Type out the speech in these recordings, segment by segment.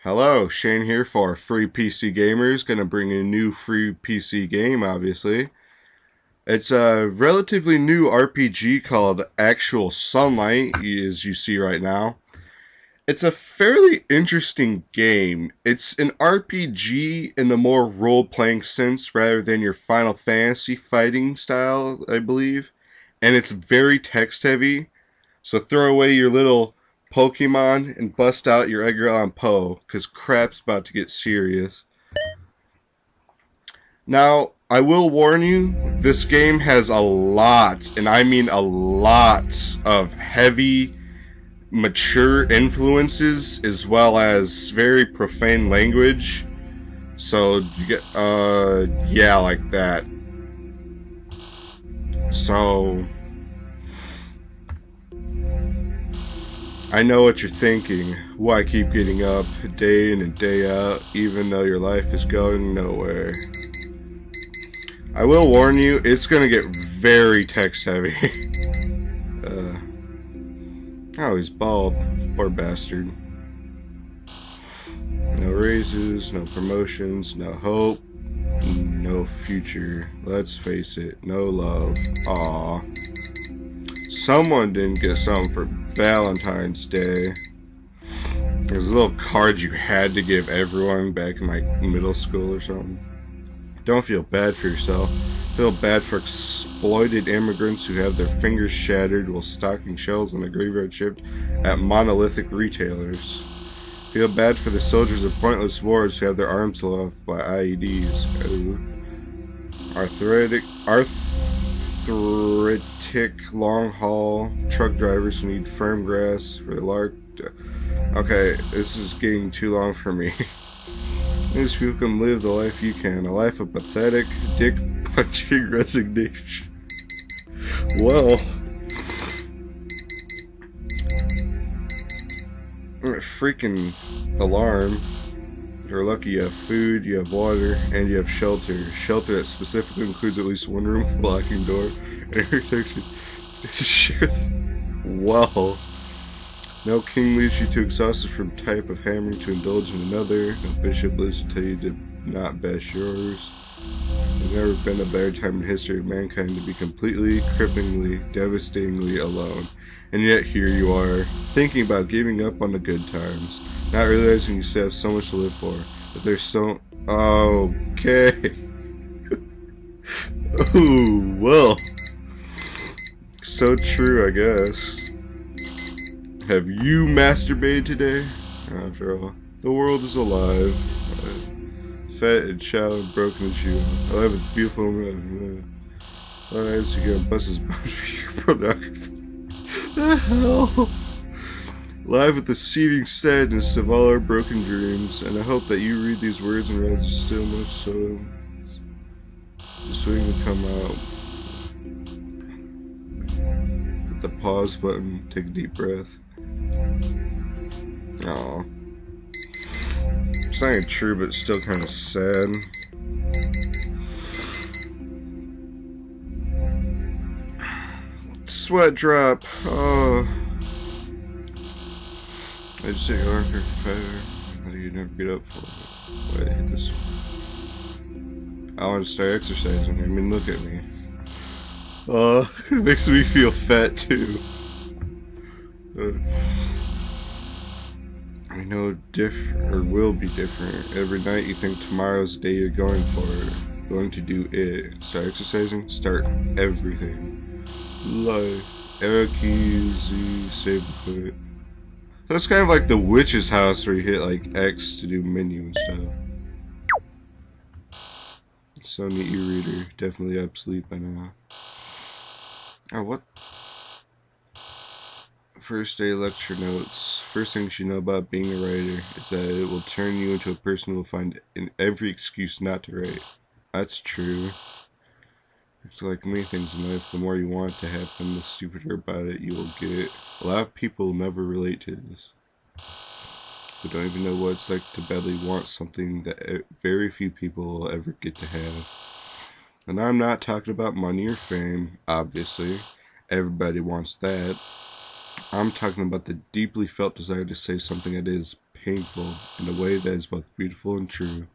Hello, Shane here for Free PC Gamers. Gonna bring a new free PC game, obviously. It's a relatively new RPG called Actual Sunlight, as you see right now. It's a fairly interesting game. It's an RPG in a more role-playing sense rather than your Final Fantasy fighting style, I believe. And it's very text-heavy. So throw away your little Pokemon and bust out your Edgar Allan Poe, because crap's about to get serious. Now, I will warn you, this game has a lot, and I mean a lot, of heavy, mature influences, as well as very profane language. So, you get, yeah, like that. So, I know what you're thinking. Why keep getting up day in and day out, even though your life is going nowhere? I will warn you, it's gonna get very text heavy. Oh, he's bald. Poor bastard. No raises, no promotions, no hope, no future. Let's face it, no love. Aw. Someone didn't get something for Valentine's Day. There's a little card you had to give everyone back in like middle school or something. Don't feel bad for yourself. Feel bad for exploited immigrants who have their fingers shattered while stocking shelves on a graveyard shift at monolithic retailers. Feel bad for the soldiers of pointless wars who have their arms cut off by IEDs. Arthritic long haul truck drivers who need firm grass for the lark. Okay, this is getting too long for me. These people can live the life you can. A life of pathetic, dick-punching resignation. Well, freaking alarm. You're lucky you have food, you have water, and you have shelter. Shelter that specifically includes at least one room with a blocking door and protection. Well. No king leaves you too exhausted from type of hammering to indulge in another. No bishop lives to tell you to not bash yours. There's never been a better time in history of mankind to be completely, cripplingly, devastatingly alone. And yet here you are, thinking about giving up on the good times, not realizing you still have so much to live for. That there's so... Okay. Ooh, well. So true, I guess. Have you masturbated today? After all, the world is alive. Fat and shallow and broken as you. Alive with beautiful women. Lives you get buses bound for your pornography. The hell? Live with the seething sadness of all our broken dreams. And I hope that you read these words and realize there's still much so. Just waiting to come out. Hit the pause button. Take a deep breath. Aw. It's not even true, but it's still kind of sad. Sweat drop. Oh. I just hit your arm for fire. How do you never get up for it? Wait, hit this one. I want to start exercising. I mean, look at me. It makes me feel fat too. I know will be different. Every night you think tomorrow's the day you're going for it. Going to do it. Start exercising, start everything. Life. Arrow keys, Z, save the quit. So it's kind of like the witch's house where you hit like X to do menu and stuff. So neat e-reader. Definitely obsolete by now. Oh, what? First day lecture notes. First thing you should know about being a writer is that it will turn you into a person who will find every excuse not to write. That's true. It's like many things in life, the more you want it to happen, the stupider about it you will get. A lot of people never relate to this. They don't even know what it's like to badly want something that very few people will ever get to have. And I'm not talking about money or fame, obviously. Everybody wants that. I'm talking about the deeply felt desire to say something that is painful in a way that is both beautiful and true.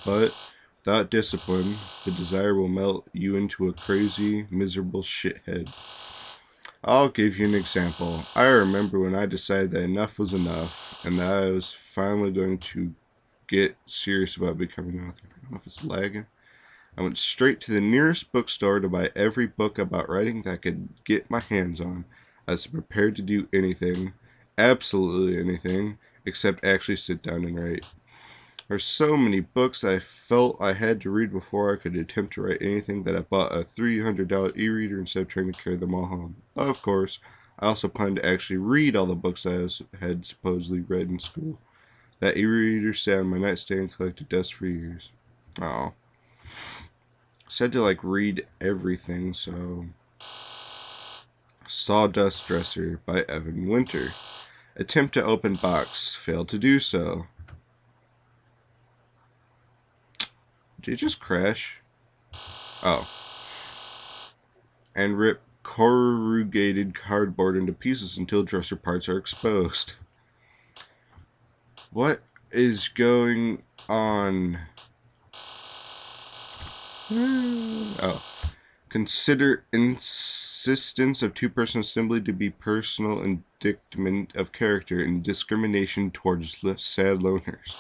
But without discipline, the desire will melt you into a crazy, miserable shithead. I'll give you an example. I remember when I decided that enough was enough, and that I was finally going to get serious about becoming an author. I don't know if it's lagging. I went straight to the nearest bookstore to buy every book about writing that I could get my hands on. I was prepared to do anything, absolutely anything, except actually sit down and write. There's so many books I felt I had to read before I could attempt to write anything that I bought a $300 e-reader instead of trying to carry them all home. Of course, I also planned to actually read all the books I had supposedly read in school. That e-reader sat on my nightstand and collected dust for years. Oh. Said to read everything, so Sawdust Dresser by Evan Winter. Attempt to open box, failed to do so. Did it just crash? Oh. And rip corrugated cardboard into pieces until dresser parts are exposed. What is going on? Oh. Consider insistence of two-person assembly to be personal indictment of character and discrimination towards sad loners.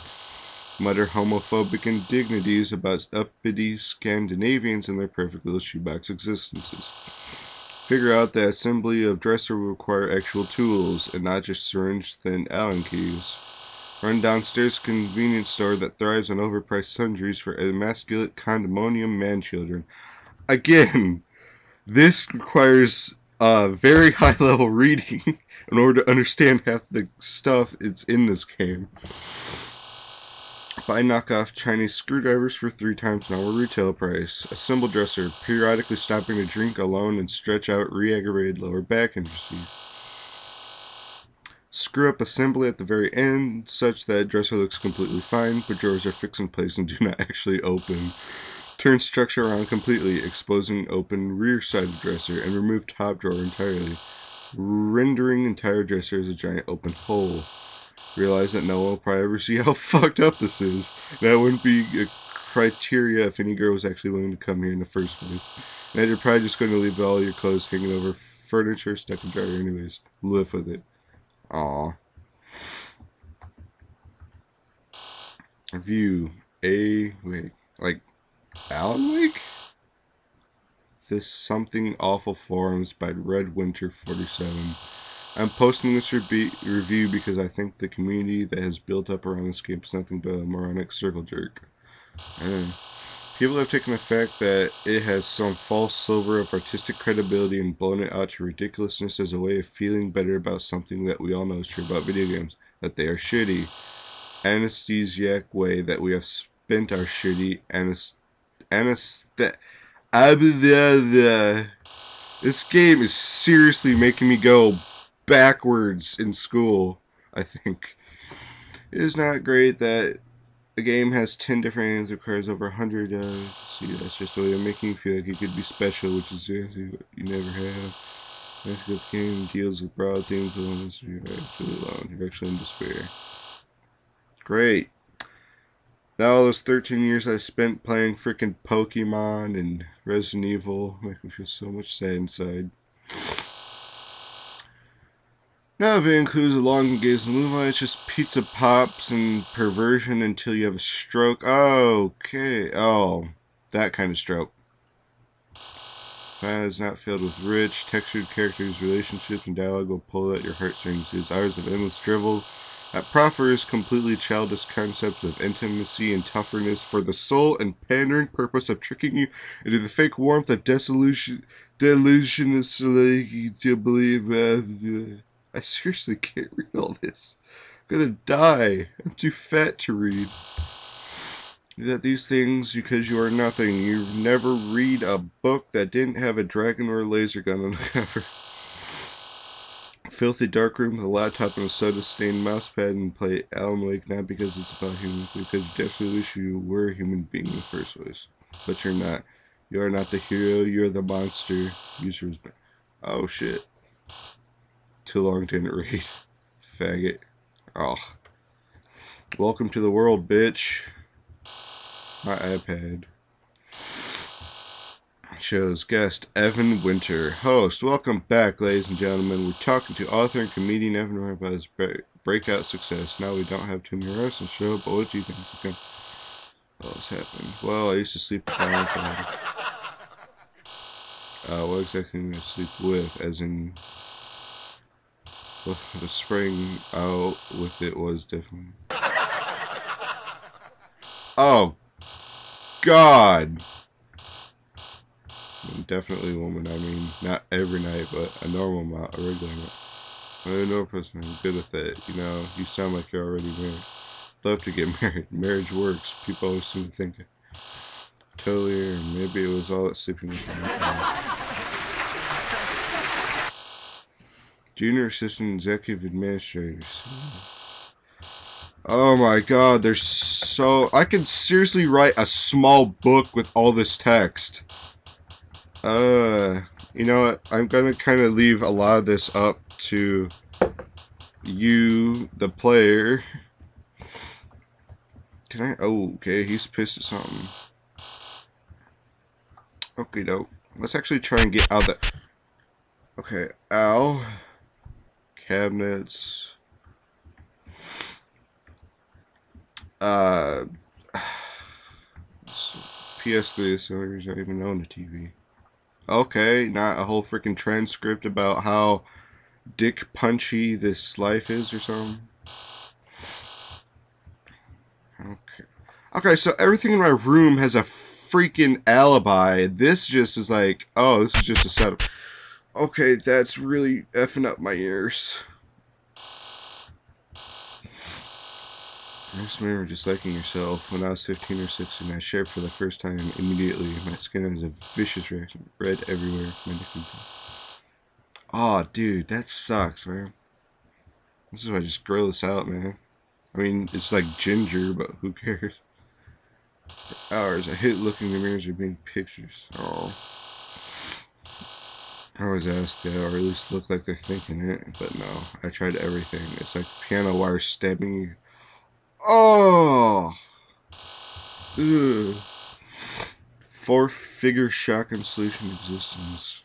Mutter homophobic indignities about uppity Scandinavians and their perfect little shoebox existences. Figure out that assembly of dresser will require actual tools and not just syringe-thin Allen keys. Run downstairs convenience store that thrives on overpriced sundries for emasculate condominium man-children. Again, this requires very high-level reading in order to understand half the stuff that's in this game. Buy knockoff Chinese screwdrivers for 3 times normal retail price. Assemble dresser, periodically stopping to drink alone and stretch out re-aggravated lower back injury. Screw up assembly at the very end, such that dresser looks completely fine, but drawers are fixed in place and do not actually open. Turn structure around completely, exposing open rear side of dresser, and remove top drawer entirely, rendering entire dresser as a giant open hole. Realize that no one will probably ever see how fucked up this is. That wouldn't be a criteria if any girl was actually willing to come here in the first place. And you're probably just going to leave all your clothes hanging over furniture stuck in dryer anyways. Live with it. Aww. Review. Alan Wake? This Something Awful Forums by Red Winter 47. I'm posting this review because I think the community that has built up around this game is nothing but a moronic circle jerk. People have taken the fact that it has some false silver of artistic credibility and blown it out to ridiculousness as a way of feeling better about something that we all know is true about video games, that they are shitty. Anesthesiac way that we have spent our shitty This game is seriously making me go backwards in school, I think. It is not great that a game has 10 different endings, requires over 100, see, that's just a way of making you feel like you could be special, which is what you never have. The game deals with broad themes of illness, you're actually alone, you're actually in despair. Great. Now all those 13 years I spent playing freaking Pokemon and Resident Evil make me feel so much sad inside. Now if it includes a long engagement movie, it's just pizza pops and perversion until you have a stroke. Okay. Oh, that kind of stroke. That is not filled with rich, textured characters, relationships, and dialogue will pull at your heartstrings. It is hours of endless drivel that proffers completely childish concepts of intimacy and toughness for the sole and pandering purpose of tricking you into the fake warmth of delusionist to believe. I seriously can't read all this. I'm gonna die. I'm too fat to read. That these things because you are nothing. You never read a book that didn't have a dragon or a laser gun on the cover. Filthy dark room with a laptop and a soda-stained mousepad and play Alan Wake not because it's about humans, because you definitely wish you were a human being in the first place. But you're not. You are not the hero, you're the monster. User oh shit. Too long didn't read. Faggot. Oh. Welcome to the world, bitch. My iPad shows guest Evan Winter. Host, welcome back, ladies and gentlemen. We're talking to author and comedian Evan Winter about his breakout success. Now we don't have too many arrests on the show, but what do you think is going to happen? Well, I used to sleep with what exactly am I sleep with? As in, well, the spraying out with it was different. Oh, God. Definitely woman. I mean, not every night, but a normal amount, a regular amount. I'm a normal person. I'm good with it. You know, you sound like you're already married. Love to get married. Marriage works. People always seem to think totally, or maybe it was all that sleeping with me. Junior assistant executive administrators. Oh my God, there's so... I could seriously write a small book with all this text. You know what? I'm gonna kind of leave a lot of this up to you, the player. Can I? Oh, okay. He's pissed at something. Okay, dope. Let's actually try and get out of that. Okay, ow. Cabinets. PS3 is the only reason I even own a TV. Okay, not a whole freaking transcript about how dick punchy this life is or something. Okay. Okay, so everything in my room has a freaking alibi. This just is like, oh, this is just a setup. Okay, that's really effing up my ears. I just remember disliking yourself when I was 15 or 16. I shared for the first time immediately. My skin has a vicious reaction. Red everywhere. My dick. Oh, dude, that sucks, man. This is why I just grow this out, man. I mean, it's like ginger, but who cares? For hours, I hate looking in the mirrors or being pictures. Oh. I always ask that, or at least look like they're thinking it, but no. I tried everything. It's like piano wire stabbing you. Oh! Ugh. 4-figure shotgun solution existence.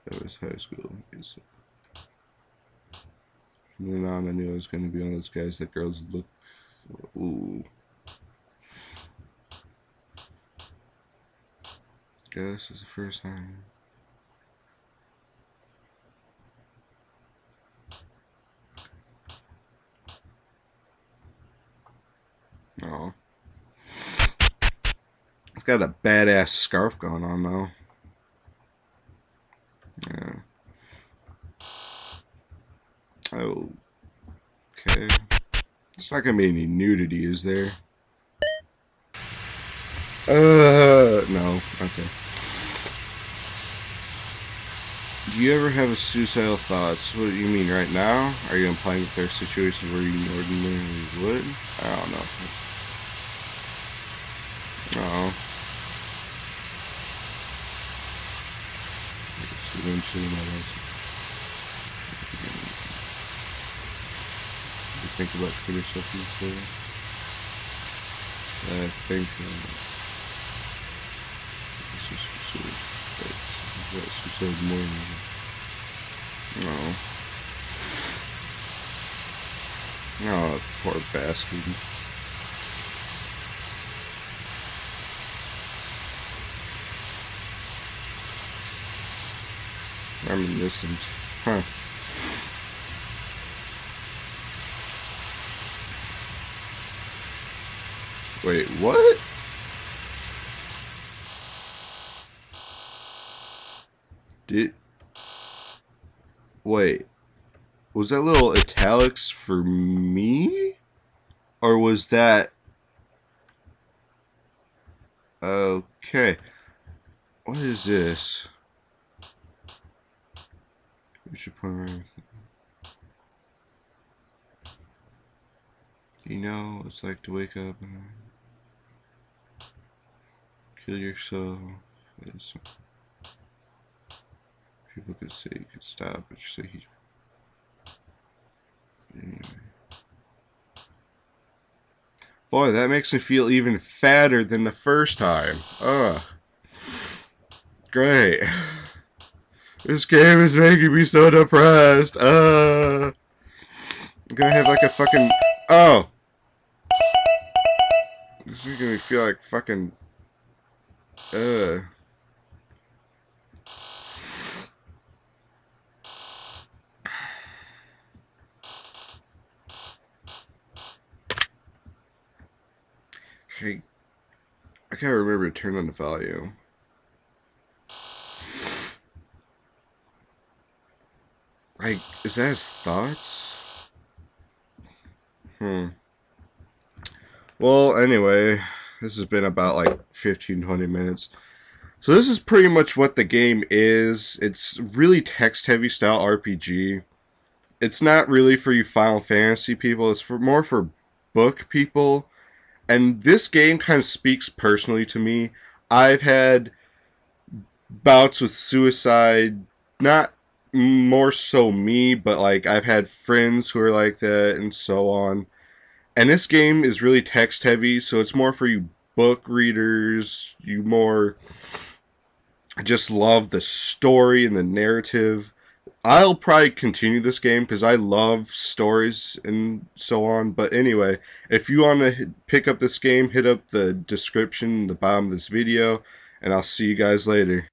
That was high school. From then on, I knew I was going to be one of those guys that girls look. Ooh. Guess this is the first time. Oh. It's got a badass scarf going on, though. Yeah. Oh. Okay. There's not gonna be any nudity, is there? No. Okay. Do you ever have a suicidal thoughts? What do you mean right now? Are you implying that there are situations where you ordinarily would? I don't know. Oh. Eventually, my life. You think about Twitter stuff in this video? I think suicide more than no. Oh, poor bastard. Reminiscent. Huh. Wait, what? Wait. Was that little italics for me? Or was that... Okay. What is this? We should point right. Do you know what it's like to wake up and kill yourself? People could say you could stop, but you say he... Anyway. Boy, that makes me feel even fatter than the first time. Ugh. Great. This game is making me so depressed. I'm gonna have like a fucking... Oh! This is making me feel like fucking... Okay. I gotta remember to turn on the volume. Like, is that his thoughts? Well, anyway, this has been about like 15-20 minutes. So this is pretty much what the game is. It's really text-heavy style RPG. It's not really for you Final Fantasy people. It's more for book people. And this game kind of speaks personally to me. I've had bouts with suicide, not more so me, but like I've had friends who are like that and so on. And this game is really text heavy, so it's more for you book readers, you more just love the story and the narrative. I'll probably continue this game because I love stories and so on. But anyway, if you want to pick up this game, hit up the description in the bottom of this video, and I'll see you guys later.